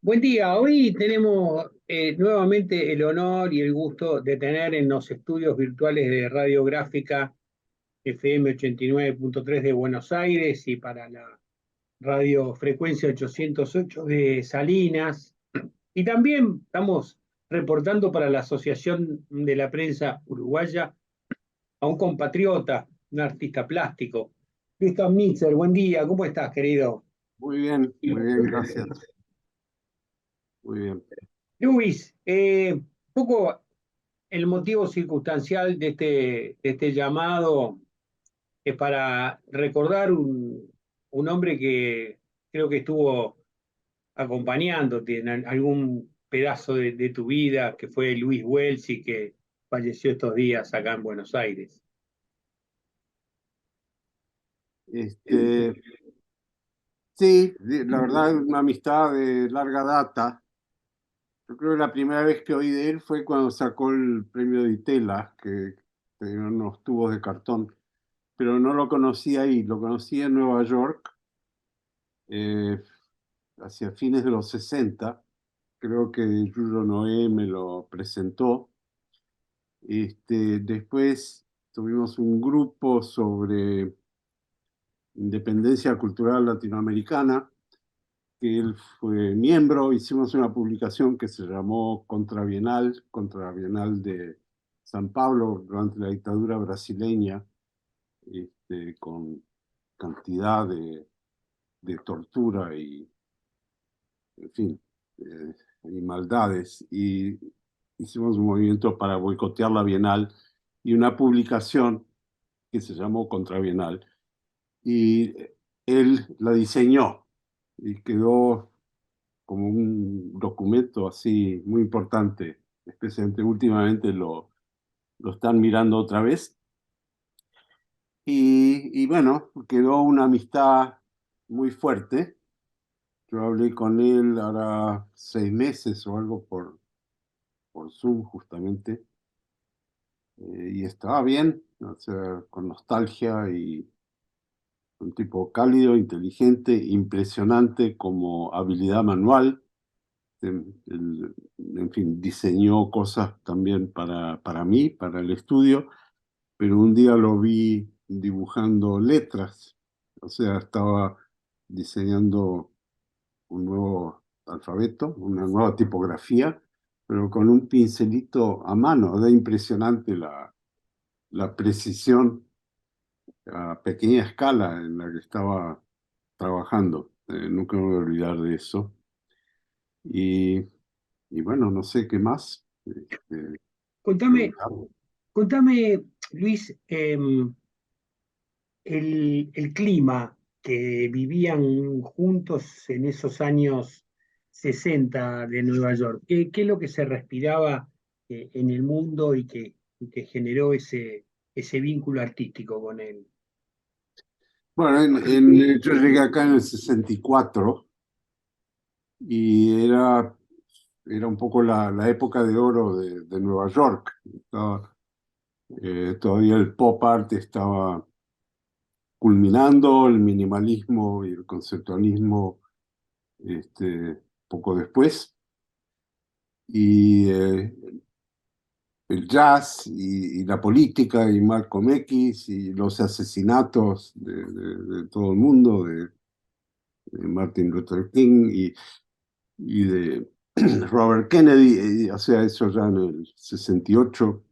Buen día, hoy tenemos nuevamente el honor y el gusto de tener en los estudios virtuales de Radiográfica FM 89.3 de Buenos Aires y para la radiofrecuencia 808 de Salinas. Y también estamos reportando para la Asociación de la Prensa Uruguaya a un compatriota, un artista plástico, Christoph Nitzer. Buen día, ¿cómo estás, querido? Muy bien, gracias. Muy bien. Luis, un poco el motivo circunstancial de este llamado es para recordar un hombre que creo que estuvo acompañándote en algún pedazo de tu vida, que fue Luis Wells y que falleció estos días acá en Buenos Aires. Este, sí, la verdad es una amistad de larga data. Yo creo que la primera vez que oí de él fue cuando sacó el premio de Itela, que tenía unos tubos de cartón, pero no lo conocí ahí, lo conocí en Nueva York, eh, hacia fines de los 60. Creo que Yuyo Noé me lo presentó. Después tuvimos un grupo sobre independencia cultural latinoamericana, que él fue miembro. Hicimos una publicación que se llamó Contra Bienal de San Pablo durante la dictadura brasileña, con cantidad de tortura y, en fin, y maldades. Y hicimos un movimiento para boicotear la Bienal y una publicación que se llamó Contra Bienal. Y él la diseñó y quedó como un documento así muy importante, especialmente últimamente lo están mirando otra vez. Y bueno, quedó una amistad muy fuerte. Yo hablé con él ahora 6 meses o algo por Zoom justamente, y estaba bien, o sea, con nostalgia, y un tipo cálido, inteligente, impresionante como habilidad manual. En fin, diseñó cosas también para mí, para el estudio, pero un día lo vi dibujando letras, o sea, estaba diseñando un nuevo alfabeto, una nueva tipografía, pero con un pincelito a mano. Era impresionante la precisión a pequeña escala en la que estaba trabajando. Nunca me voy a olvidar de eso. Y, y bueno, no sé qué más. Contame, Preguntar. contame, Luis, el clima que vivían juntos en esos años 60 de Nueva York. ¿Qué es lo que se respiraba en el mundo y que generó ese vínculo artístico con él? Bueno, yo llegué acá en el 64, y era un poco la época de oro de Nueva York. Todavía el pop art estaba culminando, el minimalismo y el conceptualismo poco después. Y el jazz y la política y Malcolm X y los asesinatos de todo el mundo, de Martin Luther King y de Robert Kennedy. O sea, eso ya en el 68.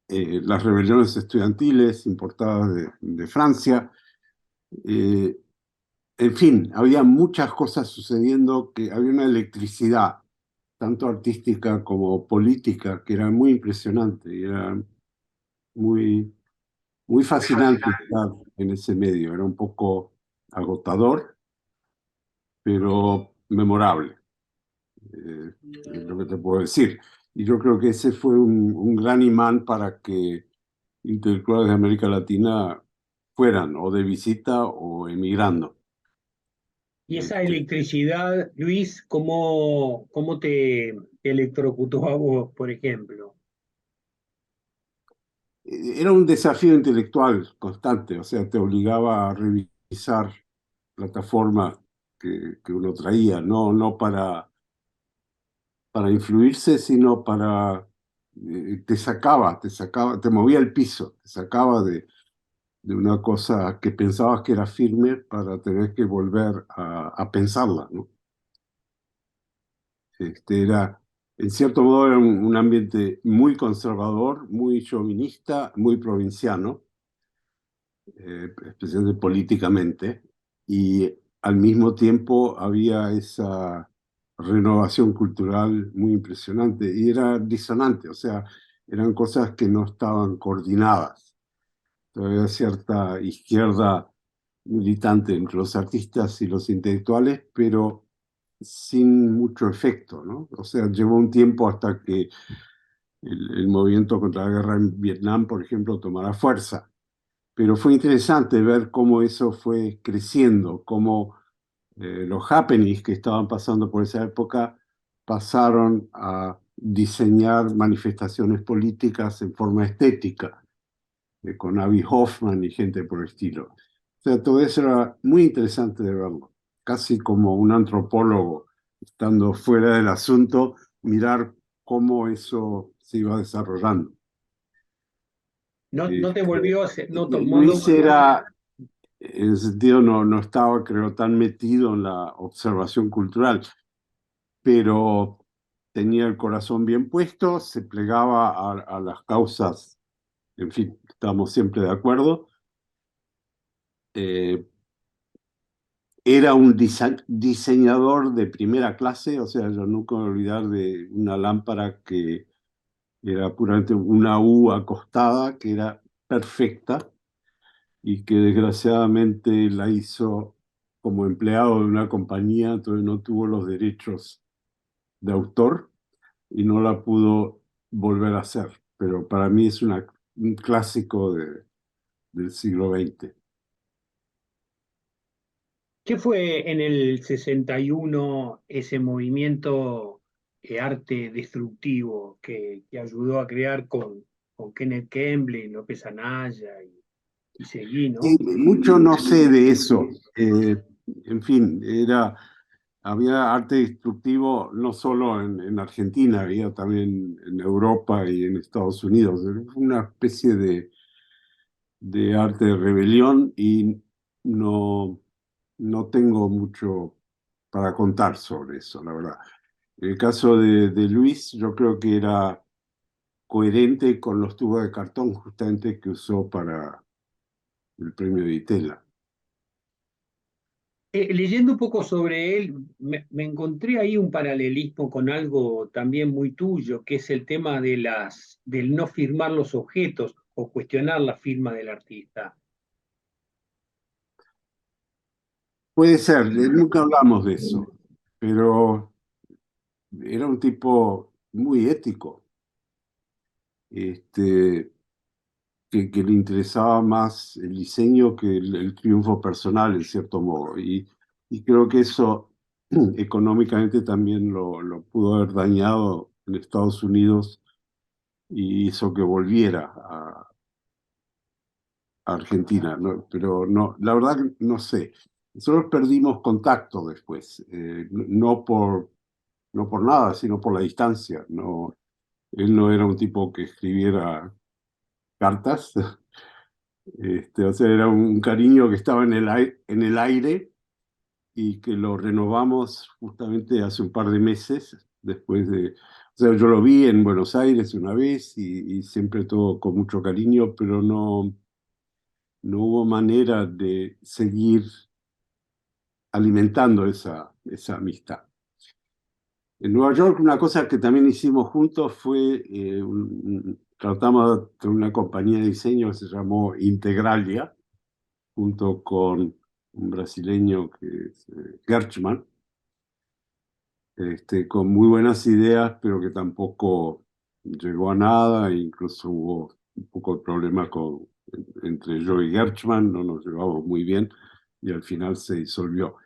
Las rebeliones estudiantiles importadas de Francia. eh, en fin, había muchas cosas sucediendo, que había una electricidad, tanto artística como política, que era muy impresionante y era muy, muy fascinante estar en ese medio. Era un poco agotador, pero memorable, es lo que te puedo decir. Y yo creo que ese fue un gran imán para que intelectuales de América Latina fueran o de visita o emigrando. Y esa Este, electricidad, Luis, ¿cómo te electrocutó a vos, por ejemplo? era un desafío intelectual constante, o sea, te obligaba a revisar plataformas que uno traía, no para influirse, sino para, te movía el piso, te sacaba de una cosa que pensabas que era firme para tener que volver a pensarla, ¿no? En cierto modo, era un ambiente muy conservador, muy chauvinista, muy provinciano, especialmente políticamente, y al mismo tiempo había esa renovación cultural muy impresionante y era disonante, o sea, eran cosas que no estaban coordinadas. Todavía cierta izquierda militante entre los artistas y los intelectuales, pero sin mucho efecto, ¿no? O sea, llevó un tiempo hasta que el movimiento contra la guerra en Vietnam, por ejemplo, tomara fuerza. Pero fue interesante ver cómo eso fue creciendo, cómo los happenings que estaban pasando por esa época pasaron a diseñar manifestaciones políticas en forma estética, con Avi Hoffman y gente por el estilo. O sea, todo eso era muy interesante de verlo, casi como un antropólogo, estando fuera del asunto, mirar cómo eso se iba desarrollando. No te volvió, no tomó Luis era, en ese sentido, no estaba, creo, tan metido en la observación cultural, pero tenía el corazón bien puesto, se plegaba a las causas, en fin, estamos siempre de acuerdo. Eh, Era un diseñador de primera clase, o sea, yo nunca me voy a olvidar de una lámpara que era puramente una U acostada, que era perfecta y que desgraciadamente la hizo como empleado de una compañía, entonces no tuvo los derechos de autor y no la pudo volver a hacer. Pero para mí es un clásico del siglo XX. ¿Qué fue en el 61 ese movimiento arte destructivo que ayudó a crear con Kenneth Campbell, López Anaya y seguí, Sí, ¿no? mucho no sé de eso. En fin, había arte destructivo no solo en Argentina, había también en Europa y en Estados Unidos. Era una especie de arte de rebelión y no, no tengo mucho para contar sobre eso, la verdad. El caso de Luis, yo creo que era coherente con los tubos de cartón justamente que usó para el premio de Itela. Leyendo un poco sobre él, me encontré ahí un paralelismo con algo también muy tuyo, que es el tema del no firmar los objetos o cuestionar la firma del artista. Puede ser, nunca hablamos de eso, pero era un tipo muy ético, este, que le interesaba más el diseño que el triunfo personal, en cierto modo. Y creo que eso económicamente también lo pudo haber dañado en Estados Unidos y hizo que volviera a Argentina, ¿no? Pero no, la verdad que no sé. Nosotros perdimos contacto después, no por nada, sino por la distancia. No, él no era un tipo que escribiera cartas, o sea, era un cariño que estaba en el aire y que lo renovamos justamente hace un par de meses, después de, o sea, yo lo vi en Buenos Aires una vez y siempre todo con mucho cariño, pero no hubo manera de seguir alimentando esa amistad. En Nueva York, una cosa que también hicimos juntos fue, tratamos de una compañía de diseño que se llamó Integralia, junto con un brasileño que es Gertschmann, con muy buenas ideas, pero que tampoco llegó a nada, e incluso hubo un poco de problema entre yo y Gertschmann, no nos llevamos muy bien y al final se disolvió.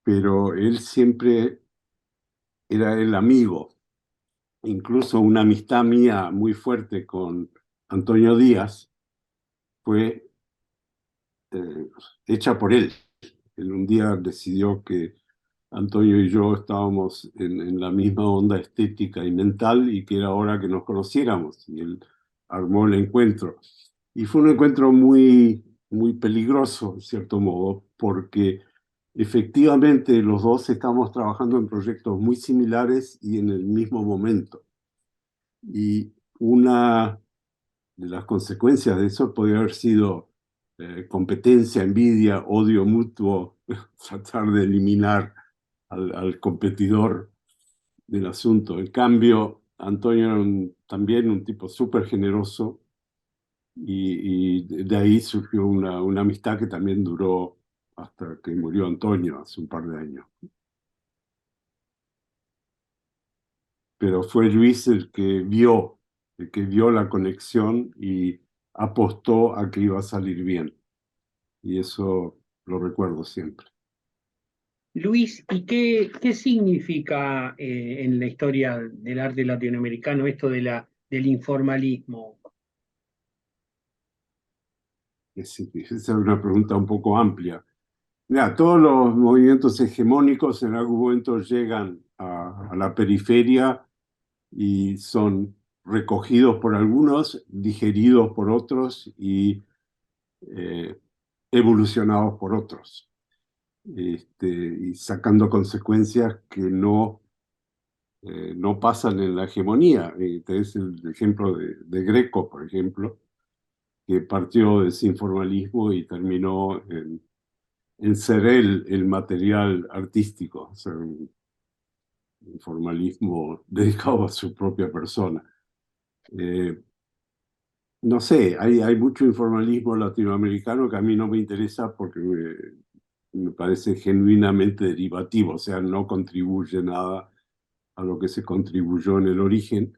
Pero él siempre era el amigo, incluso una amistad mía muy fuerte con Antonio Díaz fue hecha por él. Él un día decidió que Antonio y yo estábamos en la misma onda estética y mental y que era hora que nos conociéramos. Y él armó el encuentro. Y fue un encuentro muy, muy peligroso, en cierto modo, porque efectivamente los dos estamos trabajando en proyectos muy similares y en el mismo momento. Y una de las consecuencias de eso podría haber sido competencia, envidia, odio mutuo, tratar de eliminar al competidor del asunto. En cambio, Antonio era también un tipo súper generoso y de ahí surgió una amistad que también duró hasta que murió Antonio hace un par de años. Pero fue Luis el que vio la conexión y apostó a que iba a salir bien. Y eso lo recuerdo siempre. Luis, ¿y qué significa en la historia del arte latinoamericano esto del informalismo? Esa es una pregunta un poco amplia. Mira, todos los movimientos hegemónicos en algún momento llegan a la periferia y son recogidos por algunos, digeridos por otros y eh, evolucionados por otros, y sacando consecuencias que no pasan en la hegemonía. Tenés el ejemplo de Greco, por ejemplo, que partió de ese informalismo y terminó en ser el material artístico, o sea, un informalismo dedicado a su propia persona. Eh, no sé, hay mucho informalismo latinoamericano que a mí no me interesa porque me parece genuinamente derivativo, o sea, no contribuye nada a lo que se contribuyó en el origen.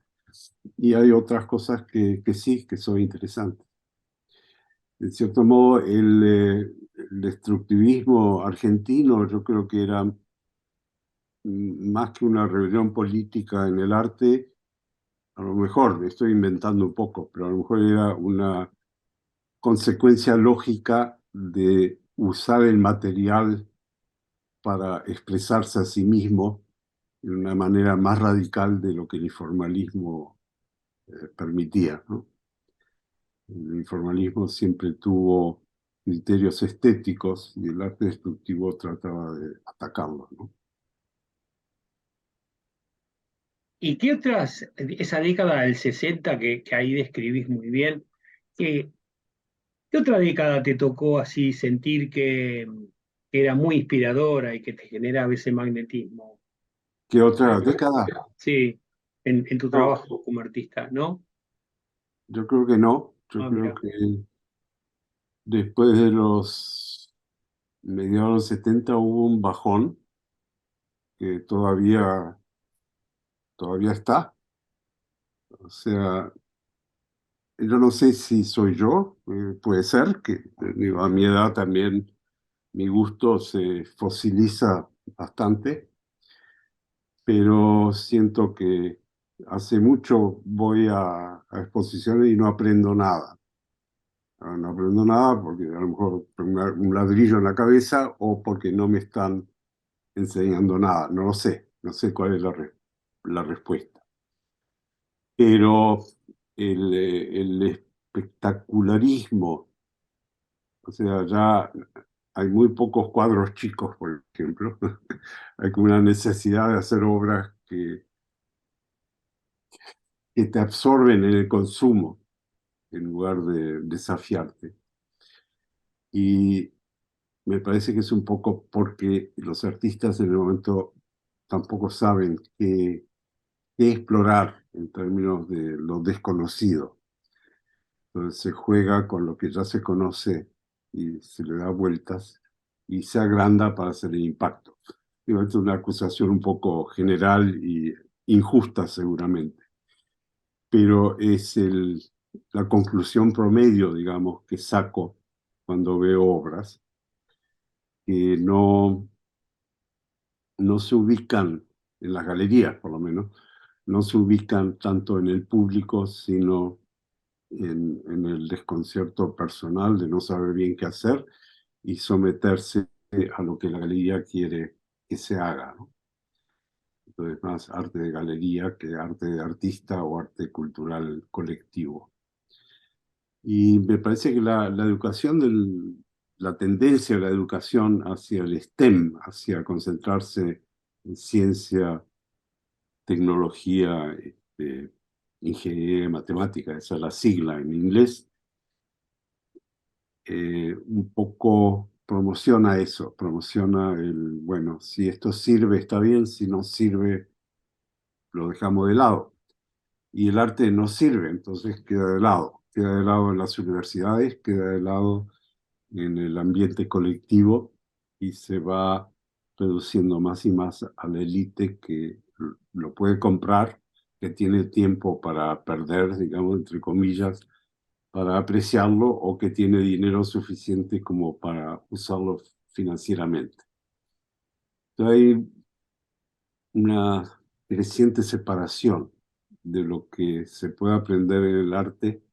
Y hay otras cosas que sí, que son interesantes. En cierto modo, el destructivismo argentino yo creo que era más que una rebelión política en el arte, a lo mejor, estoy inventando un poco, pero a lo mejor era una consecuencia lógica de usar el material para expresarse a sí mismo de una manera más radical de lo que el informalismo permitía, ¿no? El informalismo siempre tuvo criterios estéticos y el arte destructivo trataba de atacarlos, ¿no? ¿Y qué esa década del 60 que ahí describís muy bien, qué, qué otra década te tocó así sentir que era muy inspiradora y que te generaba ese magnetismo? ¿Qué otra década? Sí, en tu No, trabajo como artista, ¿no? yo creo que no. Yo Ah, creo mira. que después de los mediados de los 70 hubo un bajón que todavía está. O sea, yo no sé si soy yo, puede ser que digo, a mi edad también mi gusto se fosiliza bastante, pero siento que hace mucho voy a exposiciones y no aprendo nada. No aprendo nada porque a lo mejor tengo un ladrillo en la cabeza o porque no me están enseñando nada. No lo sé, no sé cuál es la respuesta. Pero el espectacularismo, o sea, ya hay muy pocos cuadros chicos, por ejemplo. Hay como una necesidad de hacer obras que te absorben en el consumo en lugar de desafiarte. Y me parece que es un poco porque los artistas en el momento tampoco saben qué explorar en términos de lo desconocido. Entonces se juega con lo que ya se conoce y se le da vueltas y se agranda para hacer el impacto. Digo, esto es una acusación un poco general y injusta seguramente, pero es la conclusión promedio, digamos, que saco cuando veo obras que no se ubican en las galerías, por lo menos, no se ubican tanto en el público, sino en el desconcierto personal de no saber bien qué hacer y someterse a lo que la galería quiere que se haga, ¿no? Entonces, más arte de galería que arte de artista o arte cultural colectivo. Y me parece que la educación, la tendencia de la educación hacia el STEM, hacia concentrarse en ciencia, tecnología, ingeniería y matemática, esa es la sigla en inglés, un poco promociona eso, promociona el, bueno, si esto sirve está bien, si no sirve lo dejamos de lado. Y el arte no sirve, entonces queda de lado en las universidades, queda de lado en el ambiente colectivo y se va reduciendo más y más a la élite que lo puede comprar, que tiene tiempo para perder, digamos, entre comillas, para apreciarlo o que tiene dinero suficiente como para usarlo financieramente. Entonces hay una creciente separación de lo que se puede aprender en el arte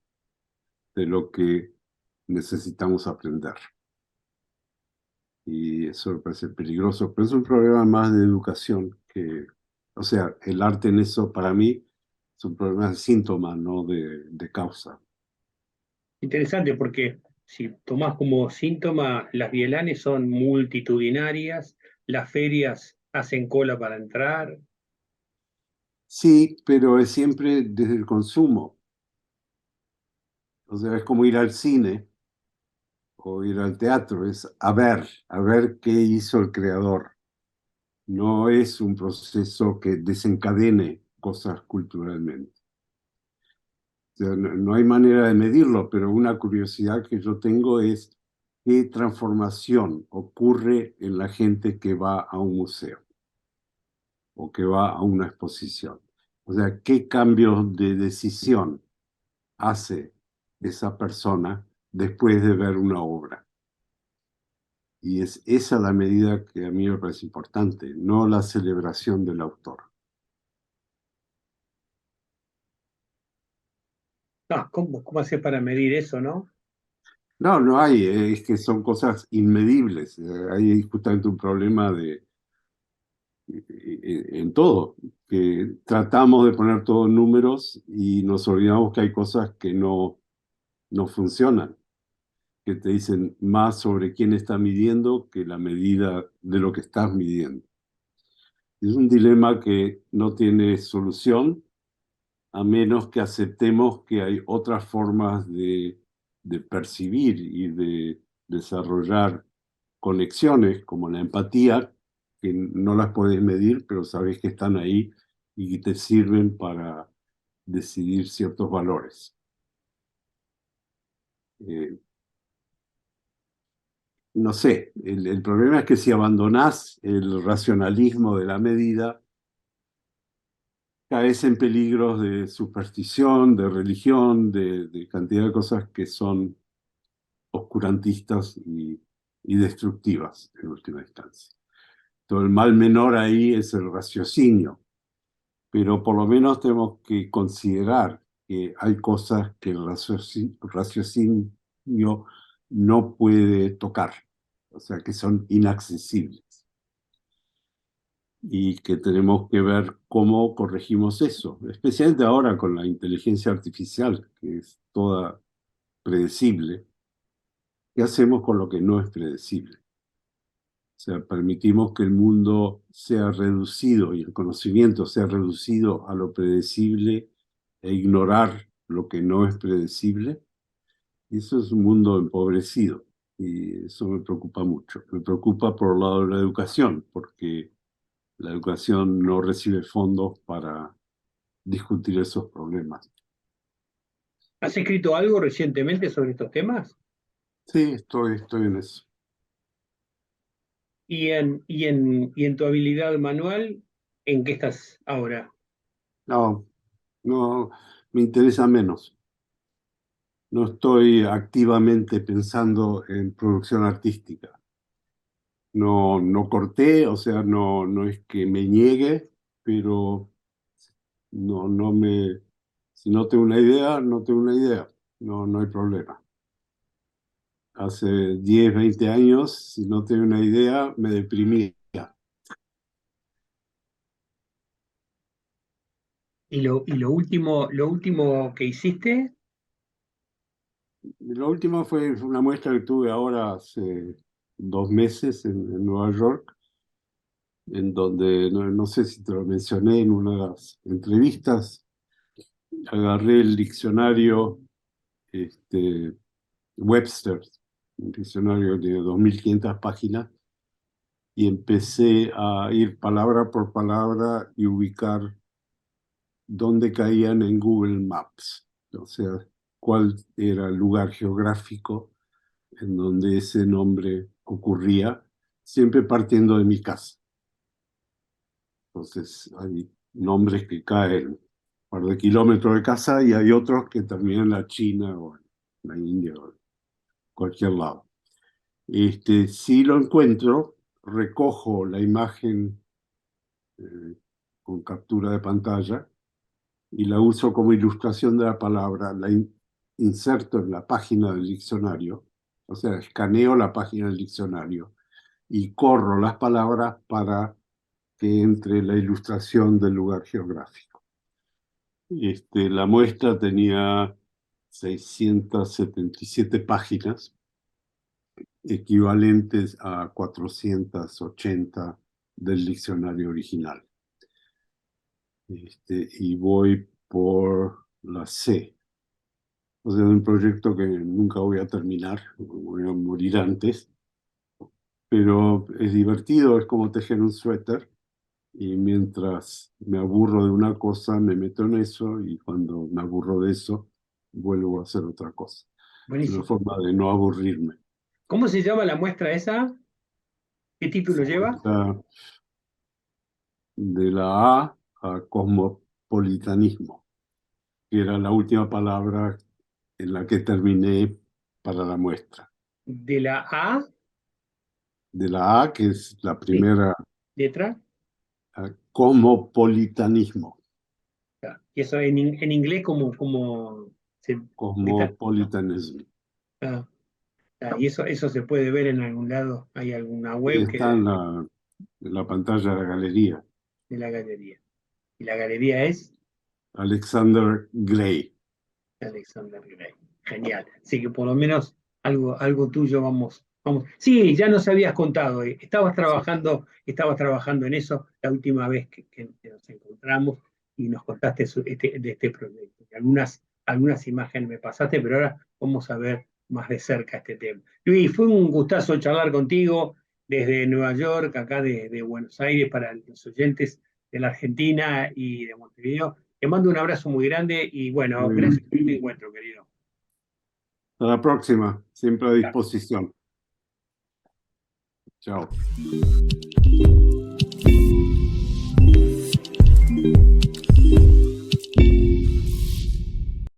de lo que necesitamos aprender. Y eso me parece peligroso, pero es un problema más de educación que, o sea, el arte en eso para mí es un problema de síntoma, no de causa. Interesante porque si tomás como síntoma, las bielanes son multitudinarias, las ferias hacen cola para entrar. Sí, pero es siempre desde el consumo. O sea, es como ir al cine o ir al teatro, es a ver qué hizo el creador. No es un proceso que desencadene cosas culturalmente. O sea, no hay manera de medirlo, pero una curiosidad que yo tengo es qué transformación ocurre en la gente que va a un museo o que va a una exposición. O sea, qué cambios de decisión hace esa persona después de ver una obra. Y es esa la medida que a mí me parece importante, no la celebración del autor. Ah, ¿cómo haces para medir eso, no? No, no hay, es que son cosas inmedibles. Hay justamente un problema en todo, que tratamos de poner todos números y nos olvidamos que hay cosas que no funcionan, que te dicen más sobre quién está midiendo que la medida de lo que estás midiendo. Es un dilema que no tiene solución a menos que aceptemos que hay otras formas de percibir y de desarrollar conexiones, como la empatía, que no las puedes medir, pero sabes que están ahí y te sirven para decidir ciertos valores. Eh, no sé, el problema es que si abandonás el racionalismo de la medida, caes en peligros de superstición, de religión, de cantidad de cosas que son oscurantistas y destructivas en última instancia. Todo el mal menor ahí es el raciocinio, pero por lo menos tenemos que considerar que hay cosas que el raciocinio no puede tocar, o sea, que son inaccesibles y que tenemos que ver cómo corregimos eso, especialmente ahora con la inteligencia artificial, que es toda predecible. ¿Qué hacemos con lo que no es predecible? O sea, permitimos que el mundo sea reducido y el conocimiento sea reducido a lo predecible e ignorar lo que no es predecible. Y eso es un mundo empobrecido y eso me preocupa mucho. Me preocupa por el lado de la educación, porque la educación no recibe fondos para discutir esos problemas. ¿Has escrito algo recientemente sobre estos temas? Sí, estoy en eso. Y en tu habilidad manual, ¿en qué estás ahora? No, no, me interesa menos. No estoy activamente pensando en producción artística. No corté, o sea, no es que me niegue, pero no me, si no tengo una idea, no tengo una idea. no, no hay problema. Hace 10, 20 años, si no tenía una idea, me deprimía. ¿Y lo último que hiciste? La última fue una muestra que tuve ahora hace 2 meses en Nueva York, en donde, no, no sé si te lo mencioné en una de las entrevistas, agarré el diccionario Webster, un diccionario de 2.500 páginas, y empecé a ir palabra por palabra y ubicar dónde caían en Google Maps, o sea, cuál era el lugar geográfico en donde ese nombre ocurría, siempre partiendo de mi casa. Entonces, hay nombres que caen un par de kilómetros de casa y hay otros que también en la China o en la India o en cualquier lado. Si lo encuentro, recojo la imagen con captura de pantalla y la uso como ilustración de la palabra, inserto en la página del diccionario, o sea, escaneo la página del diccionario y corro las palabras para que entre la ilustración del lugar geográfico. La muestra tenía 677 páginas, equivalentes a 480 del diccionario original. Y voy por la C. O sea, un proyecto que nunca voy a terminar, voy a morir antes, pero es divertido, es como tejer un suéter, y mientras me aburro de una cosa, me meto en eso, y cuando me aburro de eso, vuelvo a hacer otra cosa. Es una Buenísimo. forma de no aburrirme. ¿Cómo se llama la muestra esa? ¿Qué título lleva? Está de la A cosmopolitanismo, que era la última palabra en la que terminé para la muestra. De la A, De la A, que es la sí, primera, letra. a cosmopolitanismo. Y eso en inglés como está. Cosmopolitanism. Ah, y eso se puede ver en algún lado. Hay alguna Y web está en la pantalla de la galería. de la galería. Y la galería es Alexander Gray. Alexander Gray. Genial. Así que por lo menos algo tuyo vamos. Sí, ya nos habías contado. Estabas trabajando en eso la última vez que nos encontramos y nos contaste de este proyecto. Y algunas imágenes me pasaste, pero ahora vamos a ver más de cerca este tema. Luis, fue un gustazo charlar contigo desde Nueva York, acá de Buenos Aires, para los oyentes de la Argentina y de Montevideo. Te mando un abrazo muy grande y bueno, Muy gracias bien. por este encuentro, querido. Hasta la próxima. Siempre a disposición. Chao.